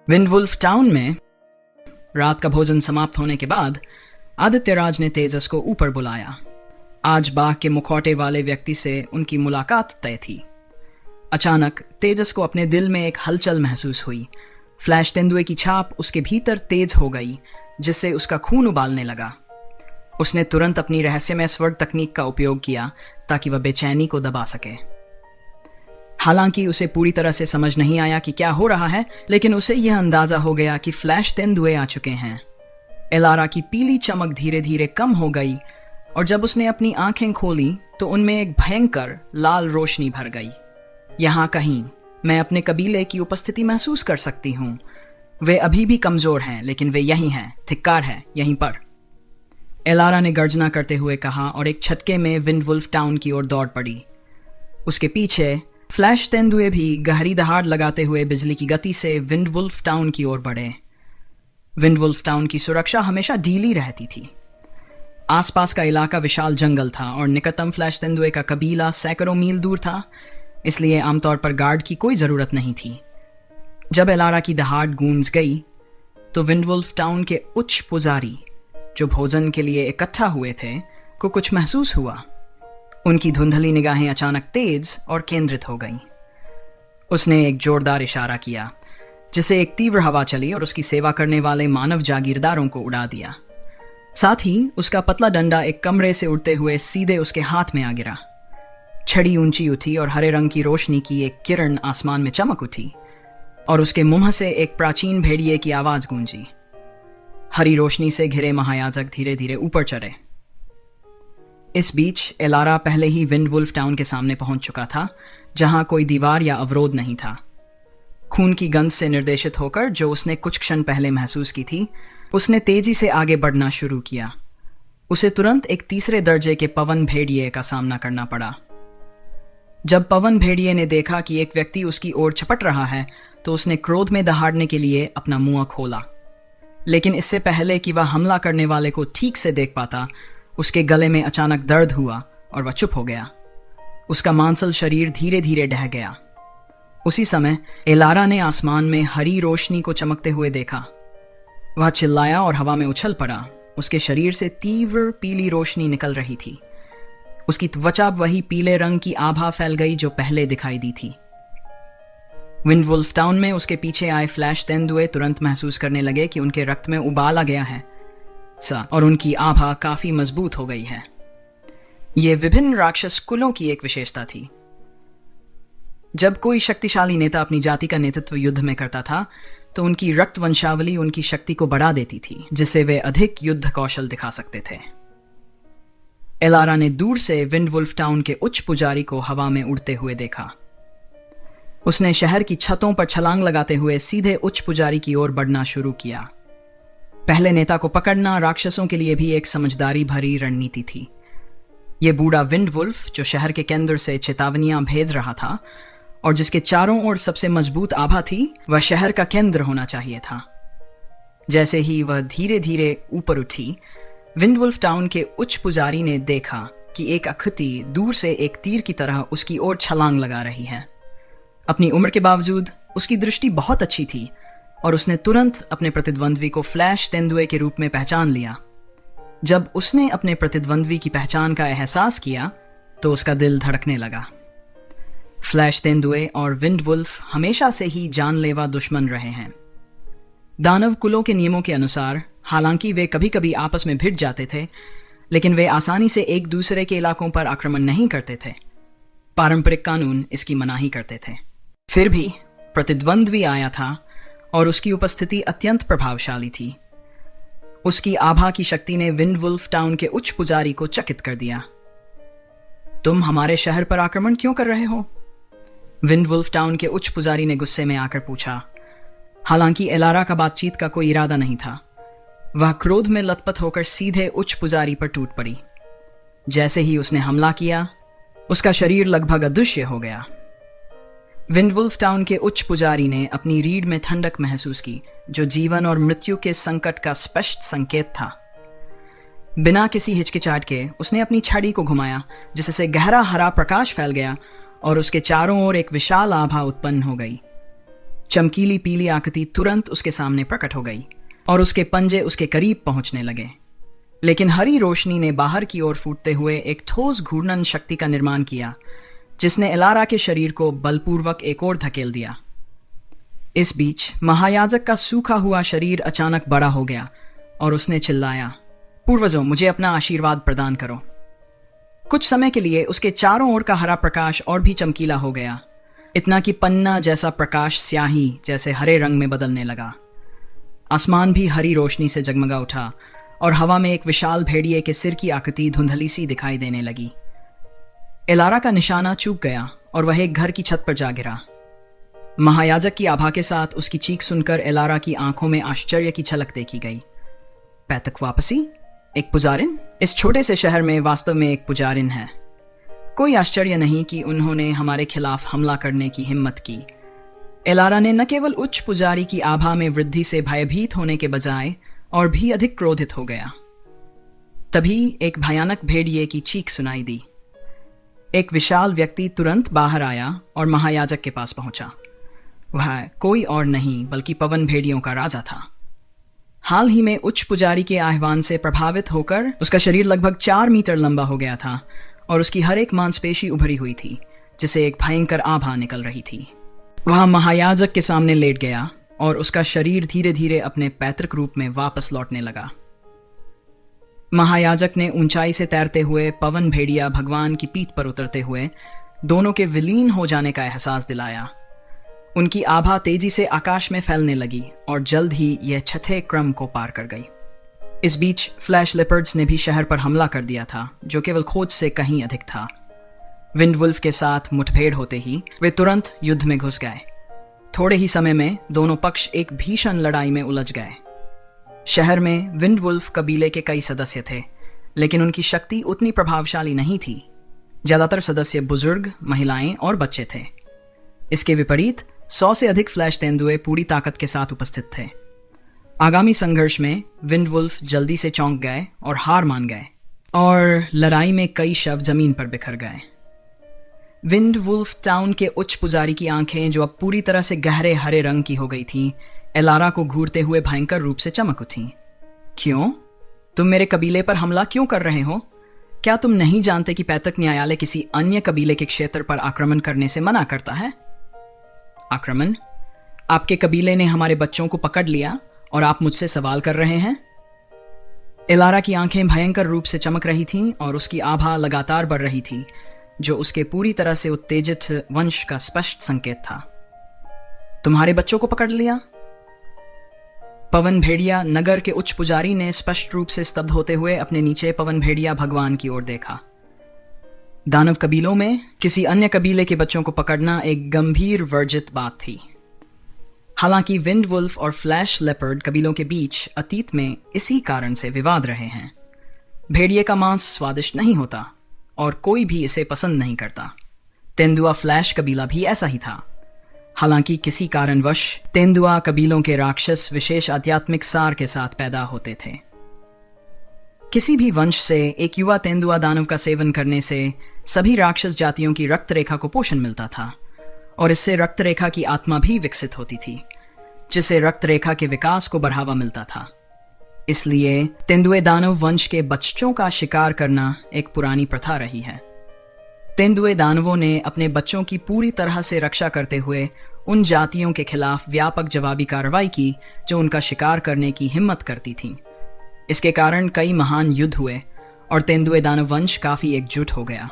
विंडवुल्फ town में रात का भोजन समाप्त होने के बाद आदित्यराज ने तेजस को ऊपर बुलाया। आज बाघ के मुखौटे वाले व्यक्ति से उनकी मुलाकात तय थी। अचानक तेजस को अपने दिल में एक हलचल महसूस हुई। फ्लैश तेंदुए की छाप उसके भीतर तेज हो गई, जिससे उसका खून उबालने लगा। उसने तुरंत अपनी रहस्यमय स्वर्ग तकनीक का उपयोग किया ताकि वह बेचैनी को दबा सके। हालांकि उसे पूरी तरह से समझ नहीं आया कि क्या हो रहा है, लेकिन उसे यह अंदाजा हो गया कि फ्लैश तेंदुए आ चुके हैं। एलारा की पीली चमक धीरे धीरे कम हो गई और जब उसने अपनी आंखें खोली तो उनमें एक भयंकर लाल रोशनी भर गई। यहाँ कहीं मैं अपने कबीले की उपस्थिति महसूस कर सकती हूँ। वे अभी भी कमजोर हैं, लेकिन वे यहीं हैं। धिक्कार है यहीं पर, एलारा ने गर्जना करते हुए कहा और एक झटके में विंडवुल्फ टाउन की ओर दौड़ पड़ी। उसके पीछे फ्लैश तेंदुए भी गहरी दहाड़ लगाते हुए बिजली की गति से विंडवुल्फ टाउन की ओर बढ़े। विंडवुल्फ टाउन की सुरक्षा हमेशा ढीली रहती थी। आसपास का इलाका विशाल जंगल था और निकटतम फ्लैश तेंदुए का कबीला सैकड़ों मील दूर था, इसलिए आमतौर पर गार्ड की कोई जरूरत नहीं थी। जब एलारा की दहाड़ गूंज गई तो विंडवुल्फ टाउन के उच्च पुजारी, जो भोजन के लिए इकट्ठा हुए थे, को कुछ महसूस हुआ। उनकी धुंधली निगाहें अचानक तेज और केंद्रित हो गईं। उसने एक जोरदार इशारा किया, जिसे एक तीव्र हवा चली और उसकी सेवा करने वाले मानव जागीरदारों को उड़ा दिया। साथ ही उसका पतला डंडा एक कमरे से उड़ते हुए सीधे उसके हाथ में आ गिरा। छड़ी ऊंची उठी और हरे रंग की रोशनी की एक किरण आसमान में चमक उठी और उसके मुंह से एक प्राचीन भेड़िए की आवाज गूंजी। हरी रोशनी से घिरे महायाजक धीरे धीरे ऊपर चढ़े। इस बीच एलारा पहले ही विंडवुल्फ टाउन के सामने पहुंच चुका था, जहां कोई दीवार या अवरोध नहीं था। खून की गंध से निर्देशित होकर, जो उसने कुछ क्षण पहले महसूस की थी, उसने तेजी से आगे बढ़ना शुरू किया। उसे तुरंत एक तीसरे दर्जे के पवन भेड़िए का सामना करना पड़ा। जब पवन भेड़िए ने देखा कि एक व्यक्ति उसकी ओर झपट रहा है, तो उसने क्रोध में दहाड़ने के लिए अपना मुंह खोला। लेकिन इससे पहले कि वह हमला करने वाले को ठीक से देख पाता, उसके गले में अचानक दर्द हुआ और वह चुप हो गया। उसका मांसल शरीर धीरे धीरे ढह गया। उसी समय एलारा ने आसमान में हरी रोशनी को चमकते हुए देखा। वह चिल्लाया और हवा में उछल पड़ा। उसके शरीर से तीव्र पीली रोशनी निकल रही थी। उसकी त्वचा वही पीले रंग की आभा फैल गई जो पहले दिखाई दी थी। विंडवुल्फ टाउन में उसके पीछे आए फ्लैश तेंदुए तुरंत महसूस करने लगे कि उनके रक्त में उबाल आ गया है और उनकी आभा काफी मजबूत हो गई है। यह विभिन्न राक्षस कुलों की एक विशेषता थी। जब कोई शक्तिशाली नेता अपनी जाति का नेतृत्व युद्ध में करता था, तो उनकी रक्त वंशावली उनकी शक्ति को बढ़ा देती थी, जिससे वे अधिक युद्ध कौशल दिखा सकते थे। एलारा ने दूर से विंडवुल्फ टाउन के उच्च पुजारी को हवा में उड़ते हुए देखा। उसने शहर की छतों पर छलांग लगाते हुए सीधे उच्च पुजारी की ओर बढ़ना शुरू किया। पहले नेता को पकड़ना राक्षसों के लिए भी एक समझदारी भरी रणनीति थी। यह बूढ़ा विंडवुल्फ, जो शहर के केंद्र से चेतावनियां भेज रहा था और जिसके चारों ओर सबसे मजबूत आभा थी, वह शहर का केंद्र होना चाहिए था। जैसे ही वह धीरे धीरे ऊपर उठी, विंडवुल्फ टाउन के उच्च पुजारी ने देखा कि एक आकृति दूर से एक तीर की तरह उसकी ओर छलांग लगा रही है। अपनी उम्र के बावजूद उसकी दृष्टि बहुत अच्छी थी और उसने तुरंत अपने प्रतिद्वंद्वी को फ्लैश तेंदुए के रूप में पहचान लिया। जब उसने अपने प्रतिद्वंद्वी की पहचान का एहसास किया, तो उसका दिल धड़कने लगा। फ्लैश तेंदुए और विंडवुल्फ हमेशा से ही जानलेवा दुश्मन रहे हैं। दानव कुलों के नियमों के अनुसार, हालांकि वे कभी कभी आपस में भिड़ जाते थे, लेकिन वे आसानी से एक दूसरे के इलाकों पर आक्रमण नहीं करते थे। पारंपरिक कानून इसकी मनाही करते थे। फिर भी प्रतिद्वंद्वी आया था और उसकी उपस्थिति अत्यंत प्रभावशाली थी। उसकी आभा की शक्ति ने विंडवुल्फ टाउन के उच्च पुजारी को चकित कर दिया। तुम हमारे शहर पर आक्रमण क्यों कर रहे हो? विंडवुल्फ टाउन के उच्च पुजारी ने गुस्से में आकर पूछा। हालांकि एलारा का बातचीत का कोई इरादा नहीं था। वह क्रोध में लथपथ होकर सीधे उच्च पुजारी पर टूट पड़ी। जैसे ही उसने हमला किया, उसका शरीर लगभग अदृश्य हो गया। विंडवुल्फ टाउन के उच्च पुजारी ने अपनी रीढ़ में ठंडक महसूस की, जो जीवन और मृत्यु के संकट का स्पष्ट संकेत था। बिना किसी हिचकिचाहट के उसने अपनी छड़ी को घुमाया, जिससे गहरा हरा प्रकाश फैल गया और उसके चारों ओर एक विशाल आभा उत्पन्न हो गई। चमकीली पीली आकृति तुरंत उसके सामने प्रकट हो गई और उसके पंजे उसके करीब पहुंचने लगे। लेकिन हरी रोशनी ने बाहर की ओर फूटते हुए एक ठोस घूर्णन शक्ति का निर्माण किया, जिसने एलारा के शरीर को बलपूर्वक एक ओर धकेल दिया। इस बीच महायाजक का सूखा हुआ शरीर अचानक बड़ा हो गया और उसने चिल्लाया, पूर्वजों, मुझे अपना आशीर्वाद प्रदान करो। कुछ समय के लिए उसके चारों ओर का हरा प्रकाश और भी चमकीला हो गया, इतना कि पन्ना जैसा प्रकाश स्याही जैसे हरे रंग में बदलने लगा। आसमान भी हरी रोशनी से जगमगा उठा और हवा में एक विशाल भेड़िए के सिर की आकृति धुंधली सी दिखाई देने लगी। एलारा का निशाना चूक गया और वह एक घर की छत पर जा गिरा। महायाजक की आभा के साथ उसकी चीख सुनकर एलारा की आंखों में आश्चर्य की झलक देखी गई। पैतृक वापसी? एक पुजारिन? इस छोटे से शहर में वास्तव में एक पुजारिन है। कोई आश्चर्य नहीं कि उन्होंने हमारे खिलाफ हमला करने की हिम्मत की। एलारा ने न केवल उच्च पुजारी की आभा में वृद्धि से भयभीत होने के बजाय और भी अधिक क्रोधित हो गया। तभी एक भयानक भेड़िए की चीख सुनाई दी। एक विशाल व्यक्ति तुरंत बाहर आया और महायाजक के पास पहुंचा। वह कोई और नहीं बल्कि पवन भेड़ियों का राजा था। हाल ही में उच्च पुजारी के आह्वान से प्रभावित होकर उसका शरीर लगभग 4 मीटर लंबा हो गया था और उसकी हर एक मांसपेशी उभरी हुई थी, जिसे एक भयंकर आभा निकल रही थी। वह महायाजक के सामने लेट गया और उसका शरीर धीरे धीरे अपने पैतृक रूप में वापस लौटने लगा। महायाजक ने ऊंचाई से तैरते हुए पवन भेड़िया भगवान की पीठ पर उतरते हुए दोनों के विलीन हो जाने का एहसास दिलाया। उनकी आभा तेजी से आकाश में फैलने लगी और जल्द ही यह छठे क्रम को पार कर गई। इस बीच फ्लैश लेपर्ड्स ने भी शहर पर हमला कर दिया था, जो केवल खोज से कहीं अधिक था। विंडवुल्फ के साथ मुठभेड़ होते ही वे तुरंत युद्ध में घुस गए। थोड़े ही समय में दोनों पक्ष एक भीषण लड़ाई में उलझ गए। शहर में विंडवुल्फ कबीले के कई सदस्य थे, लेकिन उनकी शक्ति उतनी प्रभावशाली नहीं थी। ज्यादातर सदस्य बुजुर्ग, महिलाएं और बच्चे थे। इसके विपरीत 100 से अधिक फ्लैश तेंदुए पूरी ताकत के साथ उपस्थित थे। आगामी संघर्ष में विंडवुल्फ जल्दी से चौंक गए और हार मान गए और लड़ाई में कई शव जमीन पर बिखर गए। विंडवुल्फ टाउन के उच्च पुजारी की आंखें, जो अब पूरी तरह से गहरे हरे रंग की हो गई थीं, एलारा को घूरते हुए भयंकर रूप से चमक उठीं। क्यों? तुम मेरे कबीले पर हमला क्यों कर रहे हो? क्या तुम नहीं जानते कि पैतृक न्यायालय किसी अन्य कबीले के क्षेत्र पर आक्रमण करने से मना करता है? आक्रमण? आपके कबीले ने हमारे बच्चों को पकड़ लिया और आप मुझसे सवाल कर रहे हैं? एलारा की आंखें भयंकर रूप से चमक रही थीं और उसकी आभा लगातार बढ़ रही थी, जो उसके पूरी तरह से उत्तेजित वंश का स्पष्ट संकेत था। तुम्हारे बच्चों को पकड़ लिया? पवन भेड़िया नगर के उच्च पुजारी ने स्पष्ट रूप से स्तब्ध होते हुए अपने नीचे पवन भेड़िया भगवान की ओर देखा। दानव कबीलों में किसी अन्य कबीले के बच्चों को पकड़ना एक गंभीर वर्जित बात थी। हालांकि विंडवुल्फ और फ्लैश लेपर्ड कबीलों के बीच अतीत में इसी कारण से विवाद रहे हैं। भेड़िए का मांस स्वादिष्ट नहीं होता और कोई भी इसे पसंद नहीं करता। तेंदुआ फ्लैश कबीला भी ऐसा ही था। हालांकि किसी कारणवश तेंदुआ कबीलों के राक्षस विशेष आध्यात्मिक सार के साथ पैदा होते थे। किसी भी वंश से एक युवा तेंदुआ दानव का सेवन करने से सभी राक्षस जातियों की रक्त रेखा को पोषण मिलता था और इससे रक्त रेखा की आत्मा भी विकसित होती थी, जिससे रक्त रेखा के विकास को बढ़ावा मिलता था। इसलिए तेंदुए दानव वंश के बच्चों का शिकार करना एक पुरानी प्रथा रही है। तेंदुए दानवों ने अपने बच्चों की पूरी तरह से रक्षा करते हुए उन जातियों के खिलाफ व्यापक जवाबी कार्रवाई की जो उनका शिकार करने की हिम्मत करती थीं। इसके कारण कई महान युद्ध हुए और तेंदुए दानव वंश काफी एकजुट हो गया।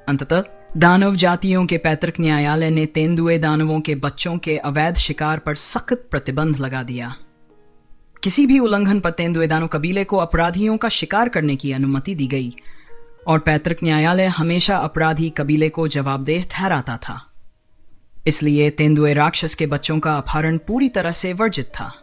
अंततः दानव जातियों के पैतृक न्यायालय ने तेंदुए दानवों के बच्चों के अवैध शिकार पर सख्त प्रतिबंध लगा दिया। किसी भी उल्लंघन पर तेंदुए दानव कबीले को अपराधियों का शिकार करने की अनुमति दी गई और पैतृक न्यायालय हमेशा अपराधी कबीले को जवाबदेह ठहराता था। इसलिए तेंदुए राक्षस के बच्चों का अपहरण पूरी तरह से वर्जित था।